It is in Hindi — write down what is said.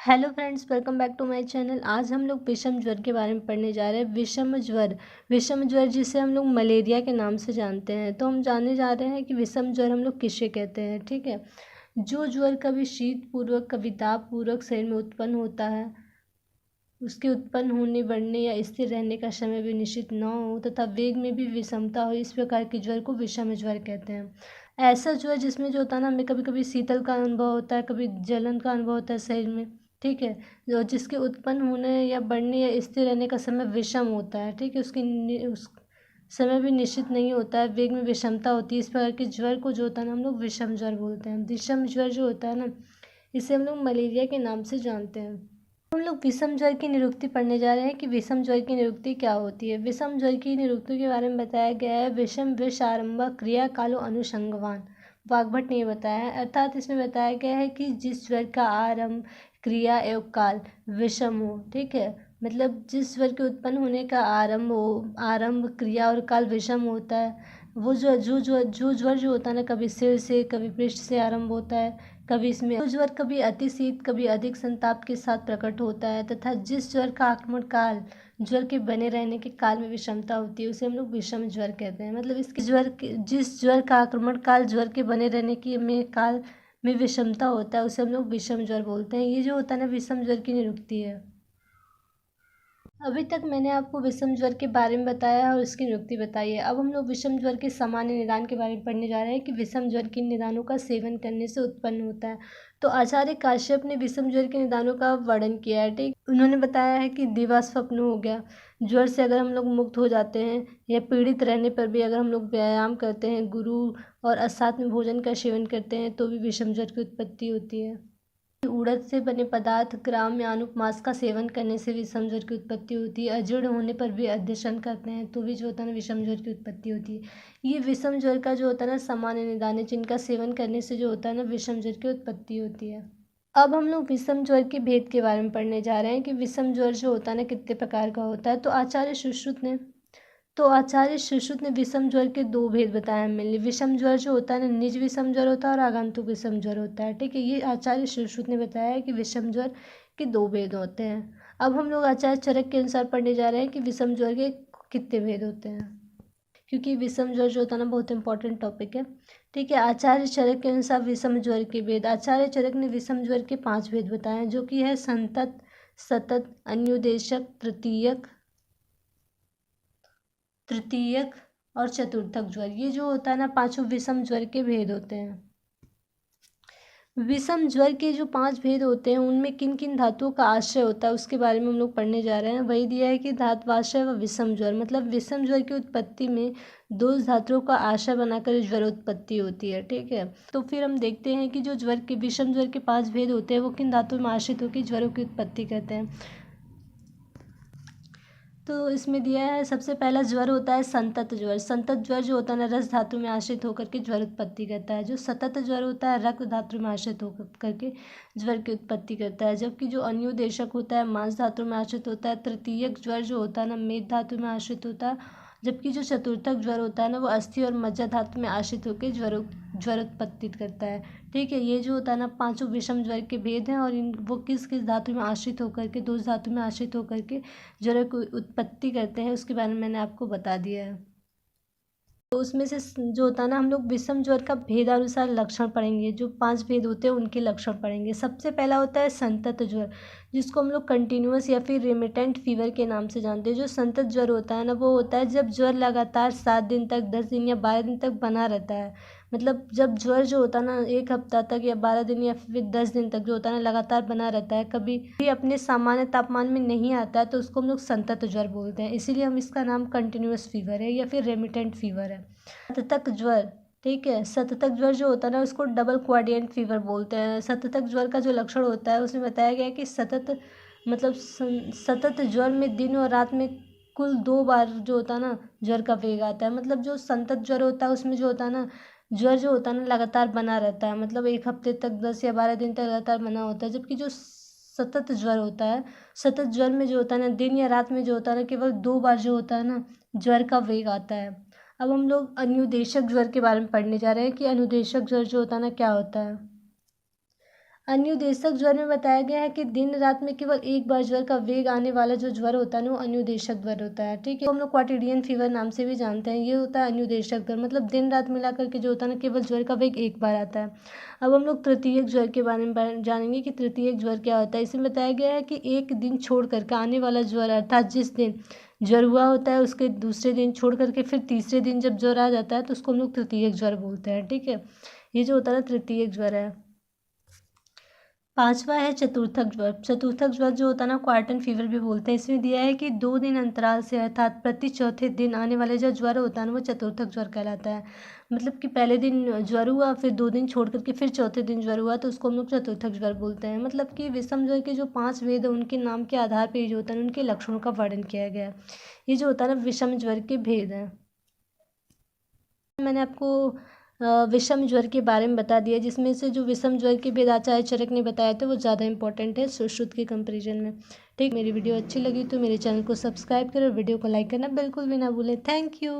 Hello friends, welcome back to my channel. आज हम लोग विषम ज्वर के बारे में पढ़ने जा रहे हैं। विषम ज्वर जिसे हम लोग मलेरिया के नाम से जानते हैं। तो हम जानने जा रहे हैं कि विषम ज्वर हम लोग किसे कहते हैं। ठीक है, जो ज्वर कभी शीत पूर्वक कभी ताप पूर्वक शरीर में उत्पन्न होता है, उसके उत्पन्न होने बढ़ने या स्थिर रहने का समय भी निश्चित न हो तथा वेग में भी विषमता हो, इस प्रकार के ज्वर को विषम ज्वर कहते हैं। ऐसा ज्वर जिसमें जो होता है ना, हमें कभी कभी शीतल का अनुभव होता है, कभी जलन का अनुभव होता है शरीर में। ठीक है, जो जिसके उत्पन्न होने या बढ़ने या स्थिर रहने का समय विषम होता है। ठीक है, उस समय भी निश्चित नहीं होता है, वेग में विषमता होती है। इस प्रकार के ज्वर को जो होता है ना, हम लोग विषम ज्वर बोलते हैं। विषम ज्वर जो होता है ना, इसे हम लोग मलेरिया के नाम से जानते हैं। हम लोग विषम ज्वर की निरुक्ति पढ़ने जा रहे हैं कि विषम ज्वर की निरुक्ति क्या होती है। विषम ज्वर की निरुक्ति के बारे में बताया गया है। विषम विष आरंभ क्रिया कालो अनुषंगवान, वाग्भट ने बताया है। अर्थात इसमें बताया गया है कि जिस ज्वर का आरंभ क्रिया एवं काल विषम हो। ठीक है, मतलब जिस ज्वर के उत्पन्न होने का आरंभ क्रिया और काल विषम होता है, वो जो ज्वर जो होता है ना, कभी सिर से कभी पृष्ठ से आरंभ होता है, कभी इसमें ज्वर कभी अति शीत कभी अधिक संताप के साथ प्रकट होता है, तथा जिस ज्वर का आक्रमण काल ज्वर के बने रहने के काल में विषमता होती है, उसे हम लोग विषम ज्वर कहते हैं। मतलब इसके जिस ज्वर का आक्रमण काल ज्वर के बने रहने की में काल में विषमता होता है, उसे हम लोग विषम ज्वर बोलते हैं। ये जो होता है ना, विषम ज्वर की निरुक्ति है। अभी तक मैंने आपको विषम ज्वर के बारे में बताया और उसकी निरुक्ति बताई है। अब हम लोग विषम ज्वर के सामान्य निदान के बारे में पढ़ने जा रहे हैं कि विषम ज्वर के निदानों का सेवन करने से उत्पन्न होता है। तो आचार्य काश्यप ने विषम ज्वर के निदानों का वर्णन किया है। ठीक, उन्होंने बताया है कि दिवास्वप्न हो गया, ज्वर से अगर हम लोग मुक्त हो जाते हैं या पीड़ित रहने पर भी अगर हम लोग व्यायाम करते हैं, गुरु और असाध्य में भोजन का सेवन करते हैं, तो भी विषम ज्वर की उत्पत्ति होती है। उड़द से बने पदार्थ ग्राम या अनुपमास का सेवन करने से विषम ज्वर की उत्पत्ति होती है। अजीर्ण होने पर भी अध्यशन करते हैं तो भी जो होता है ना, विषम ज्वर की उत्पत्ति होती है। ये विषम ज्वर का जो होता है ना, सामान्य निदान है, जिनका सेवन करने से जो होता है ना, विषम ज्वर की उत्पत्ति होती है। अब हम लोग विषम ज्वर के भेद के बारे में पढ़ने जा रहे हैं कि विषम ज्वर जो होता है ना, कितने प्रकार का होता है। तो आचार्य सुश्रुत ने विषम ज्वर के दो भेद बताए हैं मेनली। विषम ज्वर जो होता है ना, निज विषम ज्वर होता है और आगंतुक विषम ज्वर होता है। ठीक है, ये आचार्य सुश्रुत ने बताया है कि विषम ज्वर के दो भेद होते हैं। अब हम लोग आचार्य चरक के अनुसार पढ़ने जा रहे हैं कि विषम ज्वर के कितने भेद होते हैं, क्योंकि विषम ज्वर जो होता है ना, बहुत इंपॉर्टेंट टॉपिक है। ठीक है, आचार्य चरक के अनुसार विषम ज्वर के भेद। आचार्य चरक ने विषम ज्वर के 5 भेद बताए हैं, जो कि है संतत, सतत, अन्युदेशक, तृतीयक और चतुर्थक ज्वर। ये जो होता है ना, पांचों विषम ज्वर के भेद होते हैं। विषम ज्वर के जो 5 भेद होते हैं, उनमें किन किन धातुओं का आश्रय होता है, उसके बारे में हम लोग पढ़ने जा रहे हैं। वही दिया है कि धात्वाश्रय व विषम ज्वर, मतलब विषम ज्वर की उत्पत्ति में दो धातुओं का आश्रय बनाकर ज्वर उत्पत्ति होती है। ठीक है, तो फिर हम देखते हैं कि जो विषम ज्वर के 5 भेद होते हैं, वो किन धातुओं में आश्रित होकर ज्वरों की उत्पत्ति करते हैं। तो इसमें दिया है, सबसे पहला ज्वर होता है संतत ज्वर। संतत ज्वर जो होता है ना, रस धातु में आश्रित होकर के ज्वर उत्पत्ति करता है। जो सतत ज्वर होता है, रक्त धातु में आश्रित होकर करके ज्वर की उत्पत्ति करता है। जबकि जो अन्योदेशक होता है, मांस धातु में आश्रित होता है। तृतीयक ज्वर जो होता है ना, मेद धातु में आश्रित होता है। जबकि जो चतुर्थक ज्वर होता है ना, वो अस्थि और मज्जा धातु में आश्रित होकर ज्वर उत्पत्ति करता है। ठीक है, ये जो होता है ना, पांचों विषम ज्वर के भेद हैं, और इन वो किस किस धातु में आश्रित होकर के, दो धातु में आश्रित होकर के ज्वर की उत्पत्ति करते हैं, उसके बारे में मैंने आपको बता दिया है। तो उसमें से जो होता है ना, हम लोग विषम ज्वर का भेदानुसार लक्षण पढ़ेंगे। जो 5 भेद होते हैं, उनके लक्षण पढ़ेंगे। सबसे पहला होता है संतत ज्वर, जिसको हम लोग कंटिन्यूअस या फिर रेमिटेंट फीवर के नाम से जानते हैं। जो संतत ज्वर होता है ना, वो होता है जब ज्वर लगातार 7 दिन तक, 10 दिन या 12 दिन तक बना रहता है। मतलब जब ज्वर जो होता है ना, 1 हफ्ता तक या 12 दिन या फिर 10 दिन तक जो होता है ना, लगातार बना रहता है, कभी भी अपने सामान्य तापमान में नहीं आता है, तो उसको हम लोग संतत ज्वर बोलते हैं। इसीलिए हम इसका नाम कंटिन्यूअस फीवर है या फिर रेमिटेंट फीवर है। सततक ज्वर, ठीक है, सततक ज्वर जो होता है ना, उसको डबल क्वाड्रिएंट फीवर बोलते हैं। सततक ज्वर का जो लक्षण होता है, उसमें बताया गया है कि सतत ज्वर में दिन और रात में कुल 2 बार जो होता है ना, ज्वर का वेग आता है। मतलब जो संतत ज्वर होता है, उसमें जो होता है ना, ज्वर जो होता है ना, लगातार बना रहता है। मतलब 1 हफ्ते तक, 10 या 12 दिन तक लगातार बना होता है। जबकि जो सतत ज्वर होता है, सतत ज्वर में जो होता है ना, दिन या रात में जो होता है ना, केवल 2 बार जो होता है ना, ज्वर का वेग आता है। अब हम लोग अनुदेशक ज्वर के बारे में पढ़ने जा रहे हैं कि अनुदेशक ज्वर जो होता है ना, क्या होता है। अनुदेशक ज्वर में बताया गया है कि दिन रात में केवल एक बार ज्वर का वेग आने वाला जो ज्वर होता है ना वो अनुदेशक ज्वर होता है। ठीक है, तो हम लोग क्वाटिडियन फीवर नाम से भी जानते हैं। ये होता है अनुदेशक ज्वर, मतलब दिन रात मिलाकर के जो होता है ना केवल ज्वर का वेग एक बार आता है। अब हम लोग तृतीयक ज्वर के बारे में जानेंगे कि तृतीयक ज्वर क्या होता है। इसमें बताया गया है कि एक दिन छोड़ करके आने वाला ज्वर, अर्थात जिस दिन ज्वर हुआ होता है उसके दूसरे दिन छोड़ करके फिर तीसरे दिन जब ज्वर आ जाता है तो उसको हम लोग तृतीयक ज्वर बोलते हैं। ठीक है, ये जो होता है ना तृतीयक ज्वर है। पांचवा है चतुर्थक ज्वर। चतुर्थक ज्वर जो होता है ना क्वार्टन फीवर भी बोलते हैं। इसमें दिया है कि 2 दिन अंतराल से अर्थात प्रति चौथे दिन आने वाले जो ज्वर होता है ना वो चतुर्थक ज्वर कहलाता है। मतलब कि पहले दिन ज्वर हुआ, फिर 2 दिन छोड़ करके फिर चौथे दिन ज्वर हुआ तो उसको हम लोग चतुर्थक ज्वर बोलते हैं। मतलब कि विषम ज्वर के जो 5 वेद है उनके नाम के आधार पर जो होता है उनके लक्षणों का वर्णन किया गया है। ये जो होता है ना विषम ज्वर के भेद हैं। मैंने आपको विषम ज्वर के बारे में बता दिया, जिसमें से जो विषम ज्वर के भेद आचार्य चरक ने बताया था वो ज़्यादा इंपॉर्टेंट है सुश्रुत के कंपैरिजन में। ठीक, मेरी वीडियो अच्छी लगी तो मेरे चैनल को सब्सक्राइब करें और वीडियो को लाइक करना बिल्कुल भी ना भूलें। Thank you.